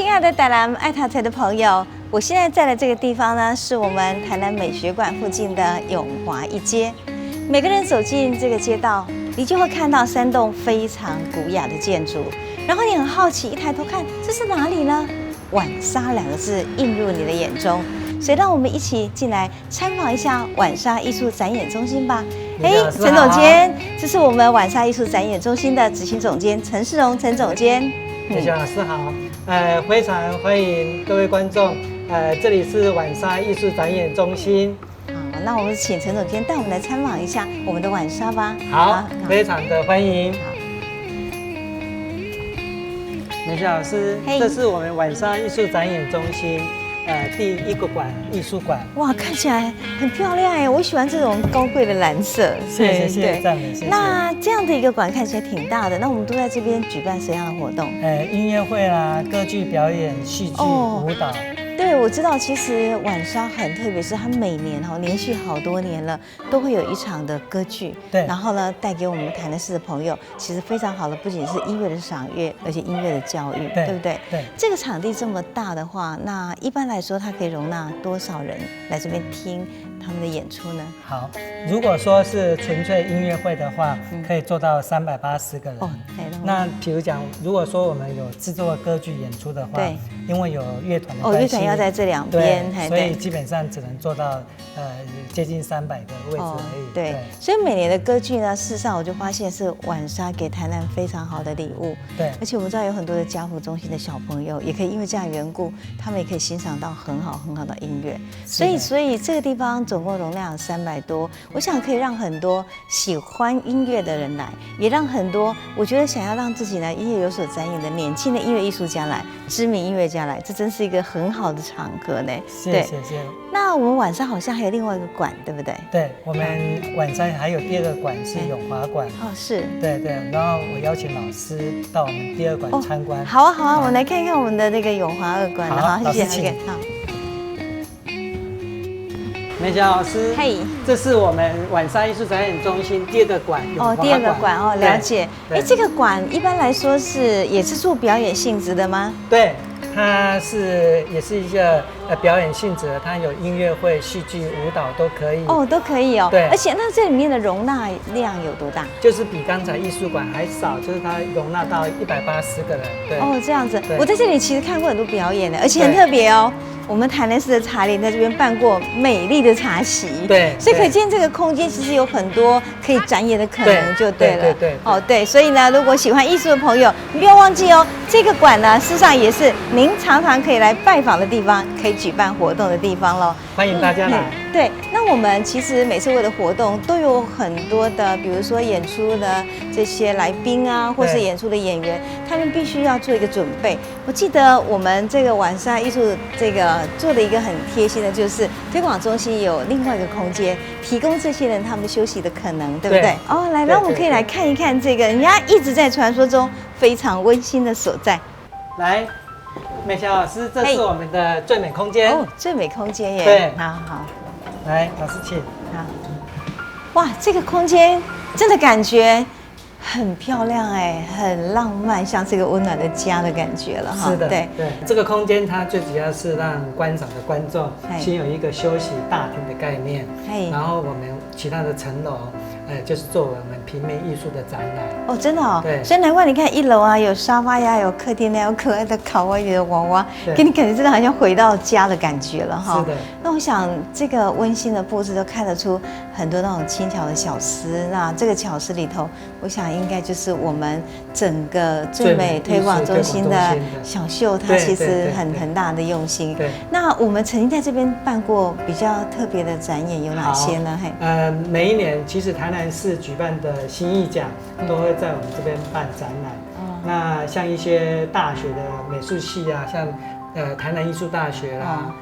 亲爱的台南爱塔台的朋友，我现在在的这个地方呢，是我们台南美学馆附近的永华一街。每个人走进这个街道，你就会看到3栋非常古雅的建筑，然后你很好奇，一抬头看，这是哪里呢？晚沙2个字映入你的眼中，所以让我们一起进来参访一下晚沙艺术展演中心吧。陈总监，这是我们晚沙艺术展演中心的执行总监陈世荣陈总监。美雪老师好，非常欢迎各位观众，这里是晚沙艺术展演中心。好，那我们请陈总监带我们来参访一下我们的晚沙吧。好，非常的欢迎。美雪老师，这是我们晚沙艺术展演中心。第1个馆艺术馆，哇，看起来很漂亮哎，我喜欢这种高贵的蓝色。谢谢赞美，谢谢。那这样的一个馆看起来挺大的，那我们都在这边举办什么样的活动？音乐会啦，歌剧表演、戏剧、舞蹈。对，我知道，其实晚沙很特别，是它每年连续好多年了，都会有一场的歌剧。对，然后呢，带给我们台南市的朋友，其实非常好的，不仅是音乐的赏乐，而且音乐的教育，对不对？对。这个场地这么大的话，那一般来说，它可以容纳多少人来这边听他们的演出呢？好，如果说是纯粹音乐会的话，可以做到380个人。哦，那比如讲，如果说我们有制作歌剧演出的话，对，因为有乐团的关系，乐团要在这2边，所以基本上只能做到接近300个位置而已。对，所以每年的歌剧呢，事实上我就发现是晚沙给台南非常好的礼物。对，而且我们知道有很多的家福中心的小朋友，也可以因为这样的缘故，他们也可以欣赏到很好的音乐。所以这个地方总共容量300多，我想可以让很多喜欢音乐的人来，也让很多我觉得想要让自己呢音乐有所展演的年轻的音乐艺术家来，知名音乐家来，这真是一个很好的场合呢。谢谢。那我们晚上好像还有另外一个馆，对不对？对，我们晚上还有第2个馆是永华馆。哦，是。对，然后我邀请老师到我们第2馆参观。好啊，我们来看看我们的那个永华2馆。好，谢谢。好。美霞老师，这是我们晚沙艺术展演中心第2个馆。第2个馆了解。这个馆一般来说也是做表演性质的吗？对，它也是一个表演性质的，它有音乐会、戏剧、舞蹈都可以。都可以哦。对，而且那这里面的容纳量有多大？就是比刚才艺术馆还少，就是它容纳到180个人。对。这样子。我在这里其实看过很多表演的，而且很特别哦。我们台南市的茶联在这边办过美丽的茶席，对，所以可见这个空间其实有很多可以展演的可能，就对了。对，所以呢，如果喜欢艺术的朋友，你不要忘记哦，这个馆呢，事实上也是您常常可以来拜访的地方，可以举办活动的地方喽。欢迎大家来。对，那我们其实每次为了活动都有很多的，比如说演出的这些来宾啊，或是演出的演员，他们必须要做一个准备。我记得我们这个晚沙艺术做的一个很贴心的，就是推广中心有另外一个空间，提供这些人他们休息的可能，对不对？来，那我们可以来看一看这个人家一直在传说中非常温馨的所在。来，美霞老师，这是我们的最美空间。最美空间耶。对，好。来，老师请。好。哇，这个空间真的感觉很漂亮很浪漫，像这个温暖的家的感觉了哈。是的，对，这个空间它最主要是让观赏的观众先有一个休息大厅的概念，然后我们其他的层楼，就是做我们平面艺术的展览。真的对，所以难怪你看1楼啊，有沙发呀，有客厅有可爱的卡哇伊的娃娃，给你感觉真的好像回到家的感觉了哈。是的。那我想这个温馨的布置都看得出很多那种轻巧的小思，那这个巧思里头，我想应该就是我们整个最美推广中心的小秀，它其实很大的用心。对。那我们曾经在这边办过比较特别的展演有哪些呢？每一年其实台南市举办的新艺奖都会在我们这边办展览。那像一些大学的美术系啊，像台南艺术大学啦，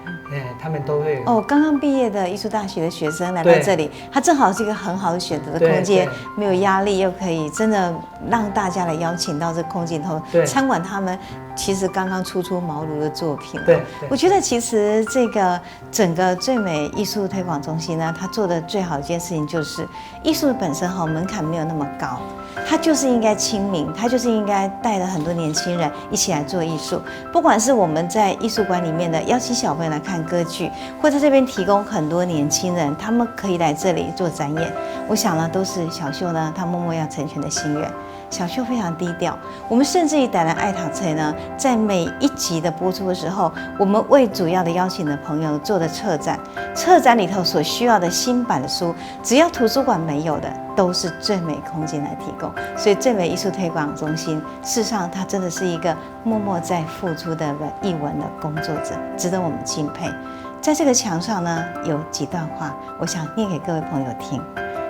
他们都会有。刚刚毕业的艺术大学的学生来到这里，他正好是一个很好的选择的空间，没有压力，又可以真的让大家来邀请到这空间头参观他们其实刚刚初出茅庐的作品。对，我觉得其实这个整个最美艺术推广中心呢，它做的最好的一件事情就是艺术本身门槛没有那么高，它就是应该亲民，它就是应该带着很多年轻人一起来做艺术。不管是我们在艺术馆里面的邀请小朋友来看歌剧，或在这边提供很多年轻人，他们可以来这里做展演。我想呢，都是小秀呢，他默默要成全的心愿。小秀非常低调，我们甚至于台南爱读册呢，在每一集的播出的时候，我们为主要的邀请的朋友做的策展，策展里头所需要的新版的书，只要图书馆没有的，都是最美空间来提供。所以最美艺术推广中心，事实上它真的是一个默默在付出的艺文的工作者，值得我们敬佩。在这个墙上呢，有几段话，我想念给各位朋友听：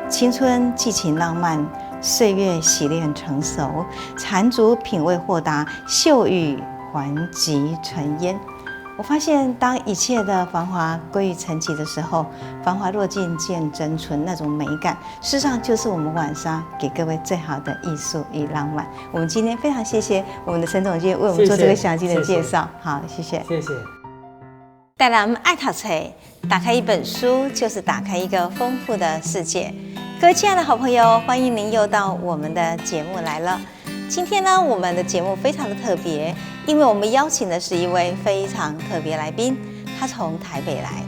青春激情浪漫，岁月洗练成熟，缠足品味豁达，秀玉还极尘烟。我发现，当一切的繁华归于沉寂的时候，繁华落尽见真纯那种美感，事实上就是我们晚上给各位最好的艺术与浪漫。我们今天非常谢谢我们的陈总监为我们做这个详尽的介绍。好，谢谢。谢谢。带来我们爱读册，打开一本书就是打开一个丰富的世界。各位亲爱的好朋友，欢迎您又到我们的节目来了。今天呢，我们的节目非常的特别，因为我们邀请的是一位非常特别来宾，他从台北来。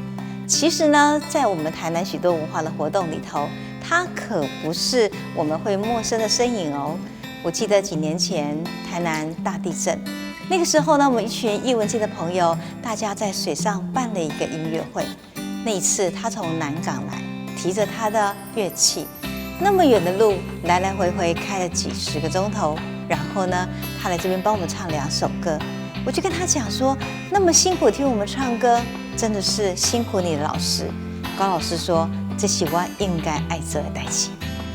其实呢，在我们台南许多文化的活动里头，他可不是我们会陌生的身影哦。我记得几年前台南大地震，那个时候呢，我们一群艺文界的朋友，大家在水上办了一个音乐会。那一次，他从南港来，提着他的乐器，那么远的路，来来回回开了几10个钟头。然后呢，他来这边帮我们唱2首歌。我就跟他讲说，那么辛苦听我们唱歌，真的是辛苦你的老师。高老师说，这是我应该爱做的代志。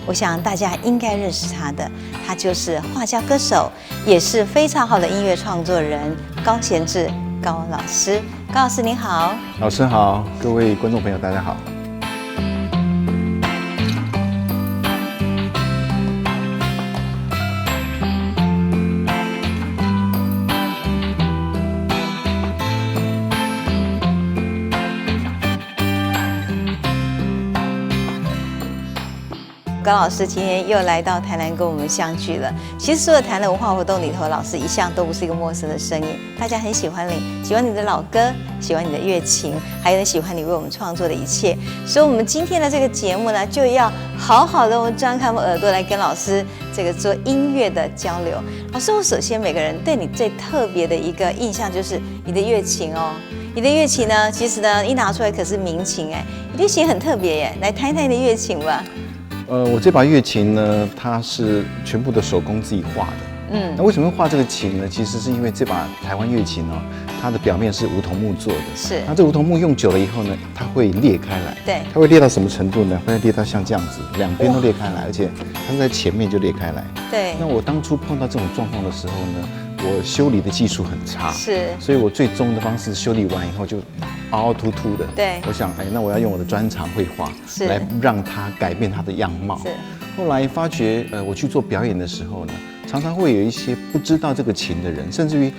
我想大家应该认识他的，他就是画家歌手，也是非常好的音乐创作人高贤志高老师。高老师您好。老师好，各位观众朋友大家好。高老师今天又来到台南跟我们相聚了。其实所有台南文化活动里头，老师一向都不是一个陌生的身影，大家很喜欢你，喜欢你的老歌，喜欢你的乐琴，还有人喜欢你为我们创作的一切。所以，我们今天的这个节目呢，就要好好的张开我们耳朵来跟老师这个做音乐的交流。老师，我首先每个人对你最特别的一个印象就是你的乐琴哦。你的乐器呢，其实呢一拿出来可是民琴哎，你的乐琴很特别耶，来谈一谈你的乐琴吧。我这把乐琴呢，它是全部的手工自己画的。那为什么会画这个琴呢？其实是因为这把台湾乐琴哦，它的表面是梧桐木做的。是。那这梧桐木用久了以后呢，它会裂开来。对。它会裂到什么程度呢？会裂到像这样子，两边都裂开来，而且它是在前面就裂开来。对。那我当初碰到这种状况的时候呢，我修理的技术很差。是。所以我最终的方式修理完以后就凹凹凸凸的。对。我想，那我要用我的专长绘画来让它改变它的样貌。是。后来发觉，我去做表演的时候呢，常常会有一些不知道这个琴的人，甚至于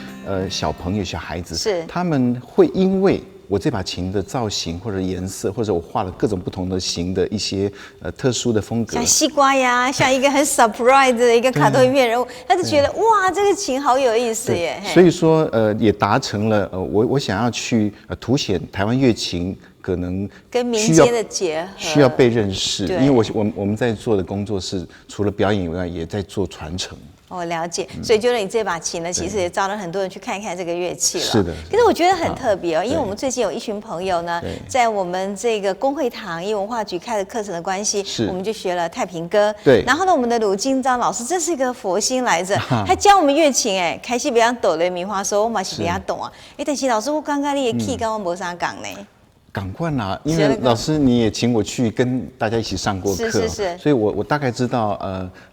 小朋友、小孩子，是他们会因为我这把琴的造型或者颜色，或者我画了各种不同的型的一些特殊的风格，像西瓜呀，像一个很 surprise 的一个卡通影片人物，他就觉得哇，这个琴好有意思耶。所以说也达成了我想要去凸显台湾乐琴。可能跟民间的结合需要被认识，因为我们在做的工作是除了表演以外，也在做传承。我了解，所以觉得你这把琴呢，其实也招了很多人去看一看这个乐器了。是的。可是我觉得很特别哦，因为我们最近有一群朋友呢，在我们这个公会堂艺文化局开的课程的关系，我们就学了太平歌。对。然后呢，我们的鲁金章老师真是一个佛心来着，他教我们乐琴哎，开始比较哆来咪发嗦，我嘛是比较懂啊。但是老师，我刚刚你的 key 跟我没啥讲呢。赶快啦！因为老师你也请我去跟大家一起上过课，是，所以我大概知道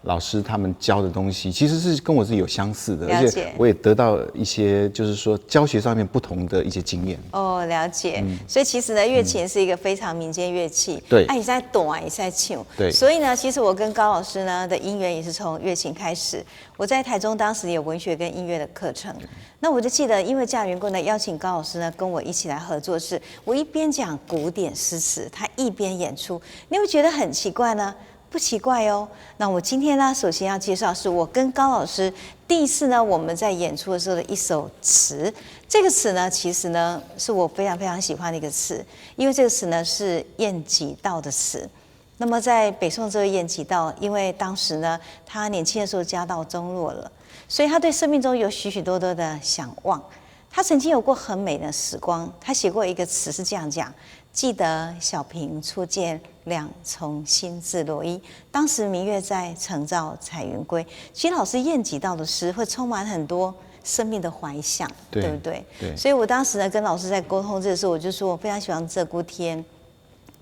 老师他们教的东西其实是跟我是有相似的，而且我也得到一些就是说教学上面不同的一些经验。哦，了解。所以其实呢，乐琴是一个非常民间乐器，对，也在懂啊，也在唱，对。所以呢，其实我跟高老师呢的姻缘也是从乐琴开始。我在台中当时有文学跟音乐的课程，那我就记得，因为这样缘故呢，邀请高老师呢跟我一起来合作，是我一边讲古典诗词，他一边演出，你会觉得很奇怪呢？不奇怪哦。那我今天呢，首先要介绍是我跟高老师第一次呢，我们在演出的时候的一首词。这个词呢，其实呢是我非常非常喜欢的一个词，因为这个词呢是晏几道的词。那么在北宋这位晏几道，因为当时呢他年轻的时候家道中落了，所以他对生命中有许许多多的想望。他曾经有过很美的时光，他写过一个词是这样讲：记得小平初见两重新自罗衣，当时明月在，晨照彩云归。其实老师晏几道的诗会充满很多生命的怀想，对不对？对。所以我当时呢跟老师在沟通这个时候，我就说我非常喜欢《鹧鸪天》。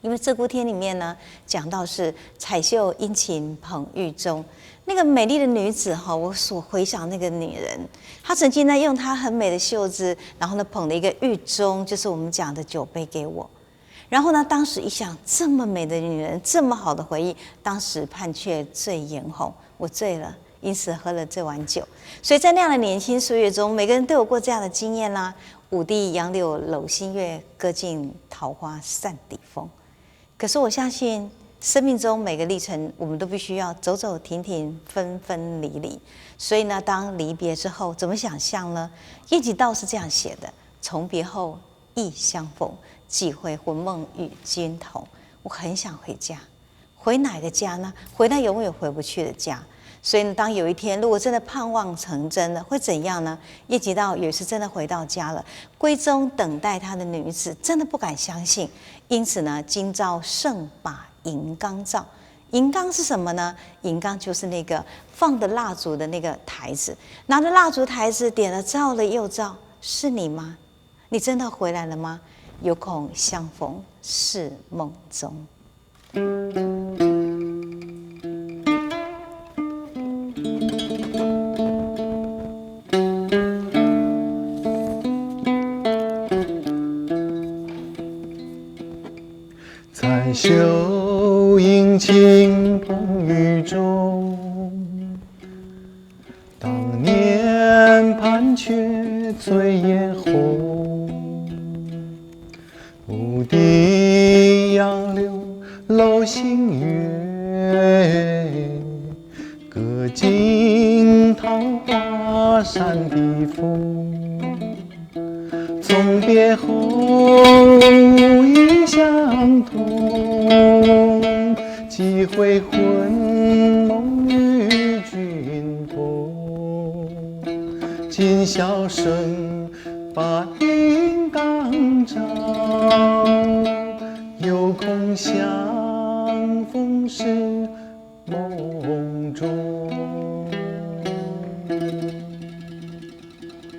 因为《鹧鸪天》里面呢，讲到是彩绣殷勤捧玉钟，那个美丽的女子哈，我所回想那个女人，她曾经呢用她很美的袖子，然后呢捧了一个玉钟，就是我们讲的酒杯给我。然后呢，当时一想，这么美的女人，这么好的回忆，当时盼却醉颜红，我醉了，因此喝了这碗酒。所以在那样的年轻岁月中，每个人都有过这样的经验啦。舞堤杨柳搂新月，歌尽桃花扇底风。可是我相信，生命中每个历程，我们都必须要走走停停，分分离离。所以呢，当离别之后，怎么想象呢？晏几道是这样写的：从别后，忆相逢，几回魂梦与君同。我很想回家，回哪个家呢？回那永远回不去的家。所以呢，当有一天如果真的盼望成真了，会怎样呢？晏几道有一次真的回到家了，闺中等待他的女子真的不敢相信，因此呢，今朝盛把银缸照。银缸是什么呢？银缸就是那个放的蜡烛的那个台子，拿着蜡烛台子点了照了又照，是你吗？你真的回来了吗？有恐相逢是梦中。彩绣殷勤捧玉钟，当年盼却醉眼红。舞堤杨柳搂新月，歌尽桃花扇底风。从别后，忆相同，几回魂梦与君同。今宵剩把银缸照，有恐相逢是梦中。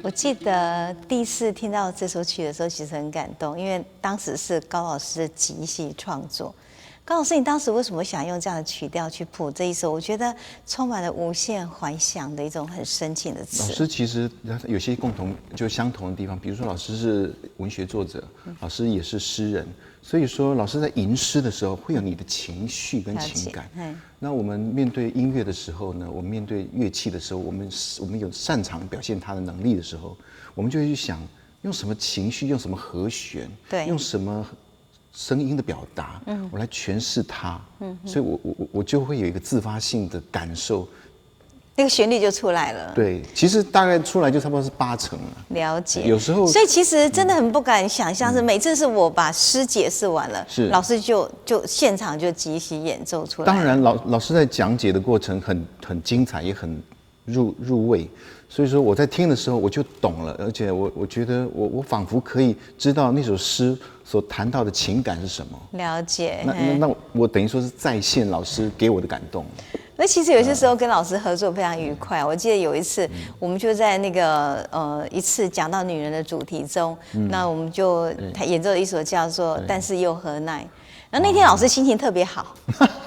我记得第一次听到这首曲的时候，其实很感动，因为当时是高老师的即兴创作。高老师，你当时为什么想用这样的曲调去谱这一首？我觉得充满了无限怀想的一种很深情的词。老师其实有些共同就相同的地方，比如说老师是文学作者，老师也是诗人，所以说老师在吟诗的时候会有你的情绪跟情感。那我们面对音乐的时候呢，我们面对乐器的时候，我们有擅长表现它的能力的时候，我们就会去想用什么情绪，用什么和弦，对，用什么声音的表达，我来诠释它。所以我就会有一个自发性的感受，那个旋律就出来了。对，其实大概出来就差不多是80%了。了解。有时候，所以其实真的很不敢想象，是每次是我把诗解释完了，是老师就现场就即席演奏出来。当然老师在讲解的过程很精彩，也很入味。所以说我在听的时候我就懂了，而且我觉得我仿佛可以知道那首诗所谈到的情感是什么。了解。那我等于说是再现老师给我的感动。那其实有些时候跟老师合作非常愉快。我记得有一次，我们就在那个一次讲到女人的主题中，那我们就演奏了一首叫做《但是又何奈》。然后那天老师心情特别好，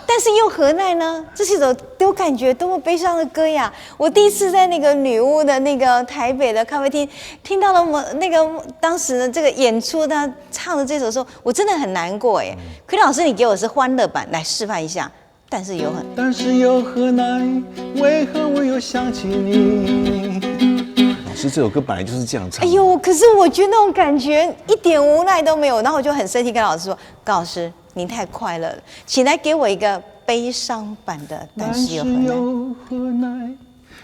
但是又何奈呢？这是一首给我感觉多么悲伤的歌呀！我第一次在那个女巫的那个台北的咖啡厅听到了那个当时的这个演出，他唱的这首时候，我真的很难过哎。可老师，你给我是欢乐版，来示范一下。但是有何奈，为何我又想起你？老师，这首歌本来就是这样唱。哎呦，可是我觉得那种感觉一点无奈都没有，然后我就很生气，跟老师说：“高老师，您太快乐了，请来给我一个悲伤版的。”但是又何奈，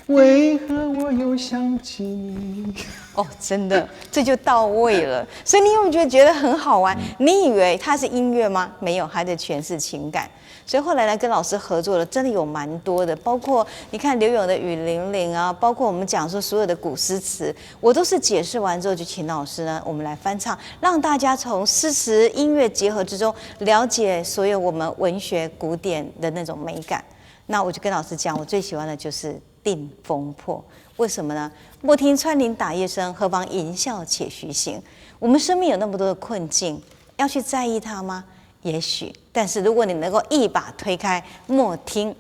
为何我又想起你？哦，真的，这就到位了。所以你有没有觉得很好玩？你以为它是音乐吗？没有，它的全是情感。所以后来呢，跟老师合作的真的有蛮多的，包括你看刘永的《雨霖铃》啊，包括我们讲说所有的古诗词，我都是解释完之后就请老师呢，我们来翻唱，让大家从诗词音乐结合之中了解所有我们文学古典的那种美感。那我就跟老师讲，我最喜欢的就是《定风破》，为什么呢？莫听穿林打叶声，何妨吟啸且徐行。我们生命有那么多的困境，要去在意它吗？也许，但是如果你能够一把推开莫听，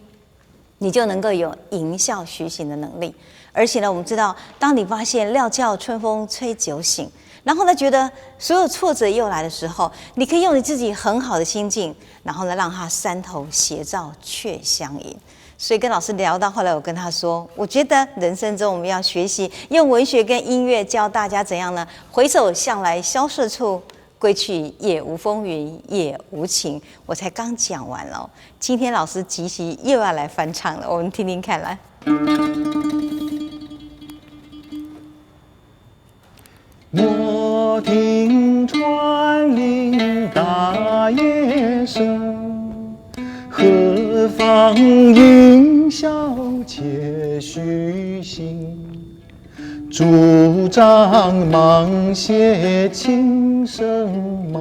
你就能够有吟啸徐行的能力。而且呢，我们知道，当你发现料峭春风吹酒醒，然后呢，觉得所有挫折又来的时候，你可以用你自己很好的心境，然后呢，让它山头斜照却相迎。所以跟老师聊到后来，我跟他说，我觉得人生中我们要学习用文学跟音乐教大家怎样呢？回首向来萧瑟处，归去也无风云也无晴。我才刚讲完了，今天老师即席又要来翻唱了，我们听听看来。莫听穿林打叶声，何妨吟啸且徐行。竹杖芒鞋轻声马，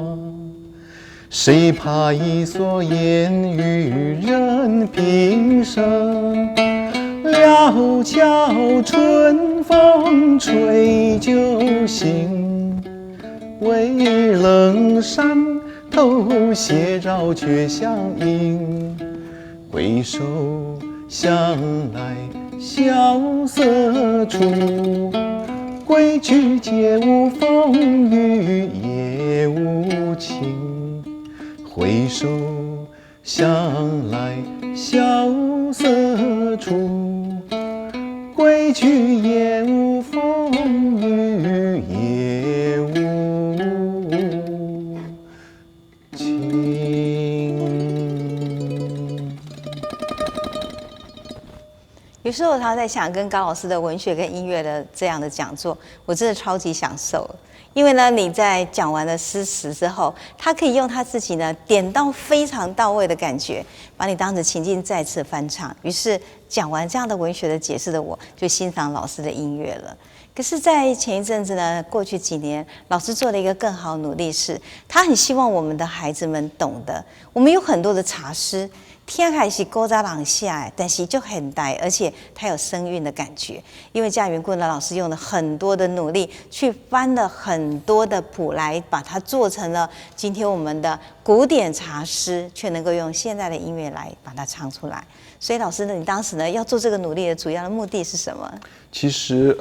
谁怕一蓑烟雨任平生。料峭春风吹酒醒，微冷山头斜照却相迎。回首向来萧瑟处，归去皆无风雨也无晴。回首向来萧瑟处，归去也无风雨也无晴。有时候他在想跟高老师的文学跟音乐的这样的讲座，我真的超级享受。因为呢，你在讲完了诗词之后，他可以用他自己呢点到非常到位的感觉，把你当成情境再次翻唱。于是讲完这样的文学的解释的我，就欣赏老师的音乐了。可是，在前一阵子呢，过去几年，老师做了一个更好的努力是，他很希望我们的孩子们懂得，我们有很多的茶诗。天还是古早人写的，但是就很大，而且它有声韵的感觉。因为嘉元棍的老师用了很多的努力，去翻了很多的谱来把它做成了今天我们的古典茶诗，却能够用现在的音乐来把它唱出来。所以老师呢，你当时呢要做这个努力的主要的目的是什么？其实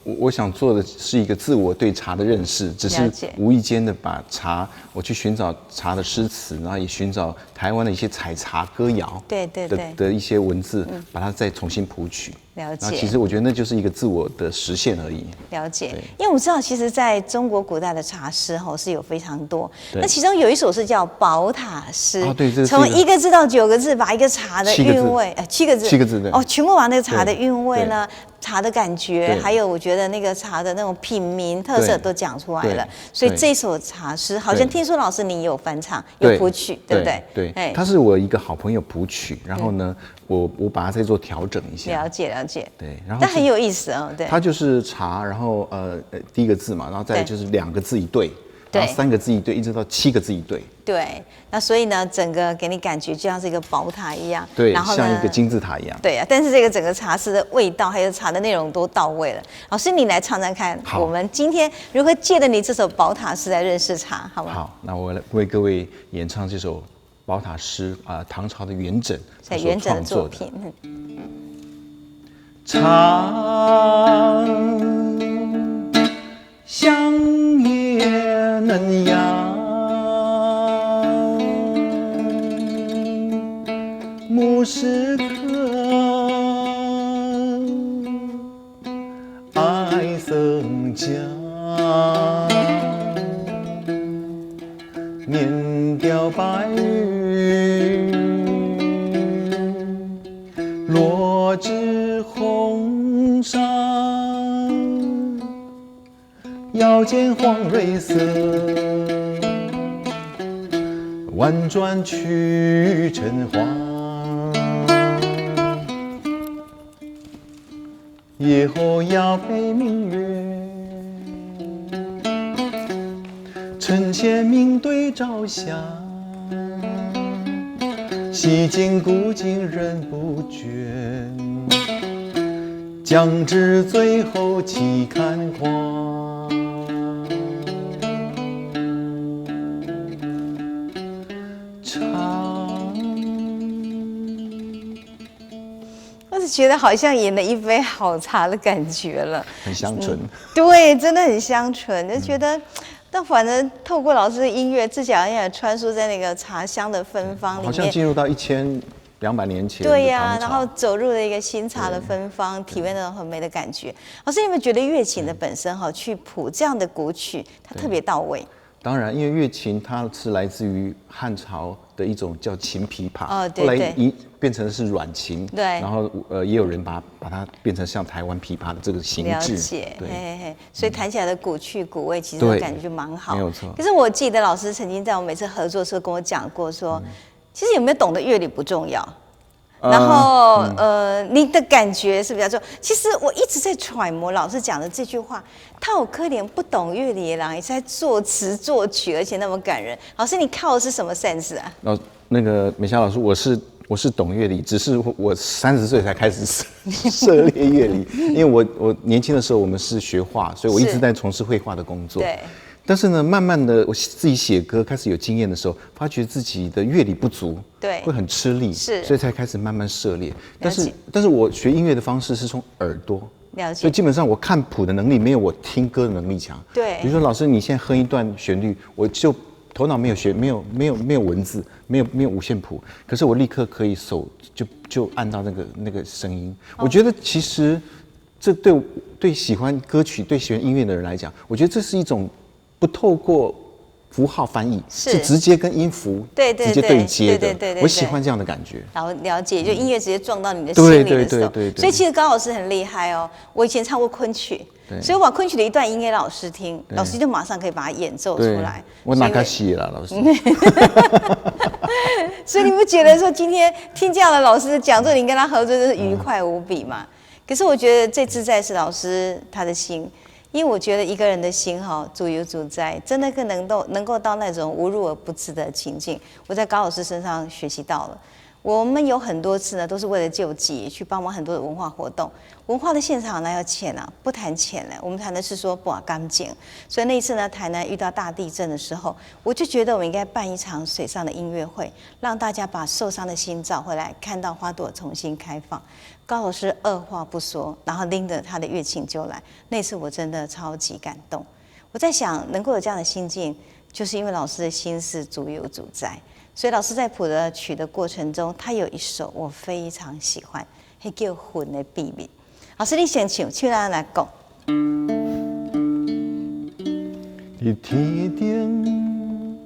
我想做的是一个自我对茶的认识，只是无意间的把茶，我去寻找茶的诗词，然后也寻找台湾的一些采茶歌谣，对的一些文字，把它再重新谱曲。了解。然后其实我觉得那就是一个自我的实现而已。了解。因为我知道，其实在中国古代的茶诗是有非常多，那其中有一首是叫宝塔诗，对，从1个字到9个字，把一个茶的韵味，7个字，7个字对。全部把那个茶的韵味呢。茶的感觉，还有我觉得那个茶的那种品名特色都讲出来了，所以这首茶诗好像听说老师你有翻唱，有谱曲，对不对？对，他是我一个好朋友谱曲，然后呢，我把它再做调整一下。了解。对，然后但很有意思哦，对。它就是茶，然后第一个字嘛，然后再就是2个字一对。然后3个字一对，一直到7个字一对。对，那所以呢，整个给你感觉就像是一个宝塔一样，对，然后像一个金字塔一样。对啊，但是这个整个茶诗的味道还有茶的内容都到位了。老师，你来唱唱看，我们今天如何借着你这首宝塔诗来认识茶，好吗？好，那我来为各位演唱这首宝塔诗唐朝的元稹所创作的长香叶嫩芽，时刻，爱僧家，面雕白玉，落至红纱，腰间黄蕊色，婉转曲尘花。夜后遥配明月，晨前明对朝霞。西经古今人不倦，将至最后岂看花。我是觉得好像演了一杯好茶的感觉了，很香醇。对，真的很香醇，就觉得。但反正透过老师的音乐，自己好像也穿梭在那个茶香的芬芳里面，好像进入到1200年前。对呀，然后走入了一个新茶的芬芳，体会那种很美的感觉。老师，你有没有觉得乐琴的本身哈，去谱这样的古曲，它特别到位？当然，因为乐琴它是来自于汉朝的一种叫琴琵琶，对对，后来变成是软琴，对，然后也有人把它变成像台湾琵琶的这个形制，了解，对，所以弹起来的古趣古味，其实我感觉就蛮好，没有错。可是我记得老师曾经在我每次合作的时候跟我讲过说，其实有没有懂得乐理不重要。然后你的感觉是比较重要。其实我一直在揣摩老师讲的这句话，他有可怜不懂乐理的人，也是在作词作曲，而且那么感人。老师，你靠的是什么 sense 啊？那个美霞老师，我是懂乐理，只是我30岁才开始涉猎乐理，因为我年轻的时候我们是学画，所以我一直在从事绘画的工作。对。但是呢，慢慢的我自己写歌开始有经验的时候，发觉自己的乐理不足，对，会很吃力，是，所以才开始慢慢涉猎。但是我学音乐的方式是从耳朵，了解，所以基本上我看谱的能力没有我听歌的能力强。对，比如说老师你现在哼一段旋律，我就头脑没有学，没有文字，没有五线谱，可是我立刻可以手就按到那个声音。我觉得其实这对喜欢歌曲、对喜欢音乐的人来讲，我觉得这是一种。不透过符号翻译，是直接跟音符直接对接的。对，我喜欢这样的感觉。了解，就音乐直接撞到你的心里的时候。对。所以其实高老师很厉害哦。我以前唱过昆曲，所以我把昆曲的一段音给老师听，老师就马上可以把它演奏出来。我哪个戏了，老师？所以你不觉得说今天听这样的老师的讲座，你跟他合作就是愉快无比嘛？可是我觉得最自在是老师他的心。因为我觉得一个人的心哈，主有主在，真的更能够到那种无入而不知的情境。我在高老师身上学习到了。我们有很多次呢，都是为了救济，去帮忙很多的文化活动。文化的现场哪有钱啊？不谈钱了，我们谈的是说不干净。所以那一次呢，台南遇到大地震的时候，我就觉得我们应该办一场水上的音乐会，让大家把受伤的心找回来，看到花朵重新开放。高老师二话不说，然后拎着他的乐琴就来。那次我真的超级感动。我在想，能够有这样的心境，就是因为老师的心是主有主在。所以老师在谱的曲的过程中，他有一首我非常喜欢，那叫《魂的秘密》。老师，你先唱，让咱来讲。在天顶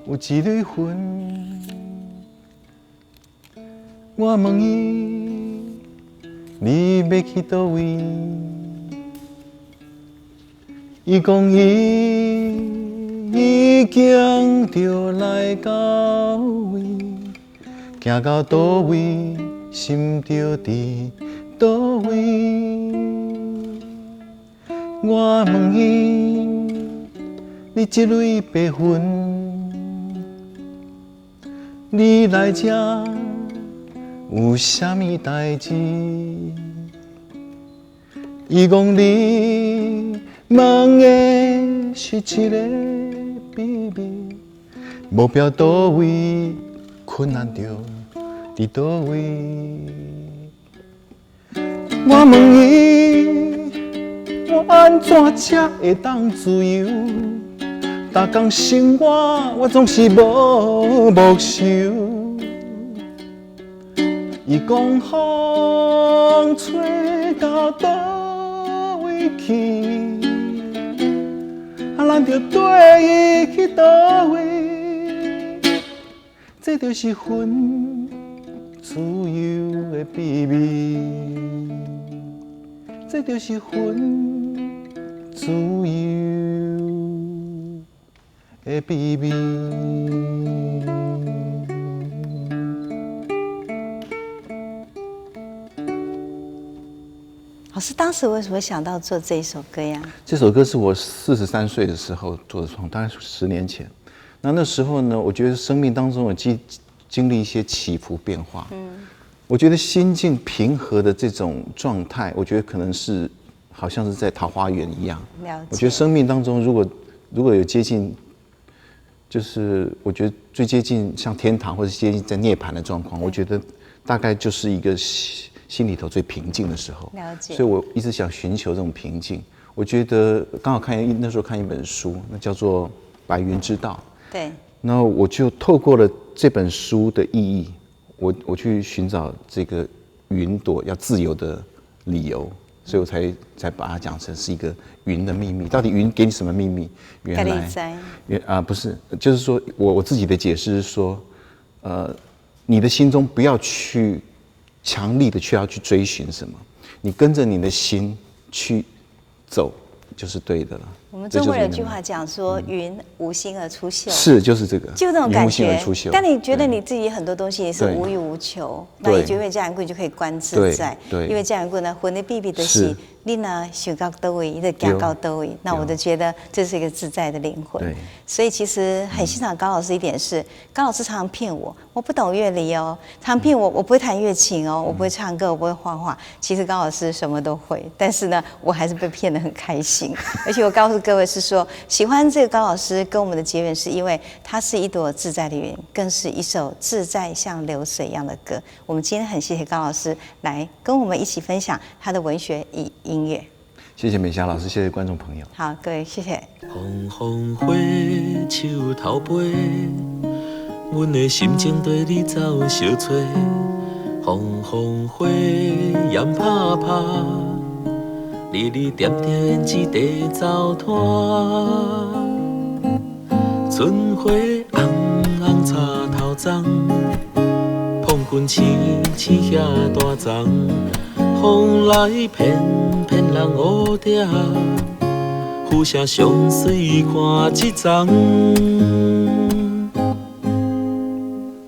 有一蕊魂，我问伊，你要去倒位？伊讲已经着来到位，行到倒位，心着伫倒位。我问伊，你这蕊白云，你来这有啥物代志？伊讲你问的是一个秘密，目标倒位，困难着伫倒位。我问伊，我安怎才会当自由？逐工生活我总是无目睭。你讲风吹到倒位去，咱就跟伊去倒位，这就是云自由的秘密，这就是云自由的秘密。老师当时为什么想到做这一首歌呀？这首歌是我43岁的时候做的创，大概是10年前。那时候呢，我觉得生命当中有经历一些起伏变化。我觉得心境平和的这种状态，我觉得可能是好像是在桃花源一样。了解。我觉得生命当中如果有接近，就是我觉得最接近像天堂或者接近在涅槃的状况，我觉得大概就是一个心里头最平静的时候。了解。所以我一直想寻求这种平静。我觉得刚好那时候看一本书，那叫做《白云之道》。对。那我就透过了这本书的意义，我去寻找这个云朵要自由的理由，所以我才把它讲成是一个云的秘密。到底云给你什么秘密？原来不是，就是说我自己的解释是说，你的心中不要去强力的要去追寻什么，你跟着你的心去走就是对的了。我们中国人有句话讲说“云无心而出岫”，是就是这个，就那种感觉。但你觉得你自己很多东西也是无欲无求，那你因为家人贵就可以观自在。对，因为家人贵呢，魂的必的是你呢想到多位，你的讲到多位，那我就觉得这是一个自在的灵魂。所以其实很欣赏高老师一点是，高老师常常骗我不懂乐理哦，常骗我不会弹乐琴哦，我不会唱歌，我不会画画。其实高老师什么都会，但是呢，我还是被骗得很开心。而且我告诉各位是说，喜欢这个高老师跟我们的结缘，是因为他是一朵自在的云，更是一首自在像流水一样的歌。我们今天很谢谢高老师来跟我们一起分享他的文学与音乐。谢谢美霞老师，谢谢观众朋友。好，各位谢谢。风风花树头飞，阮的心情对你走相找。风风花烟拍拍，日日点点一地走摊。春花红红插头丛，碰棍青青遐大丛。风来片片人乌蝶，浮城上水看一丛。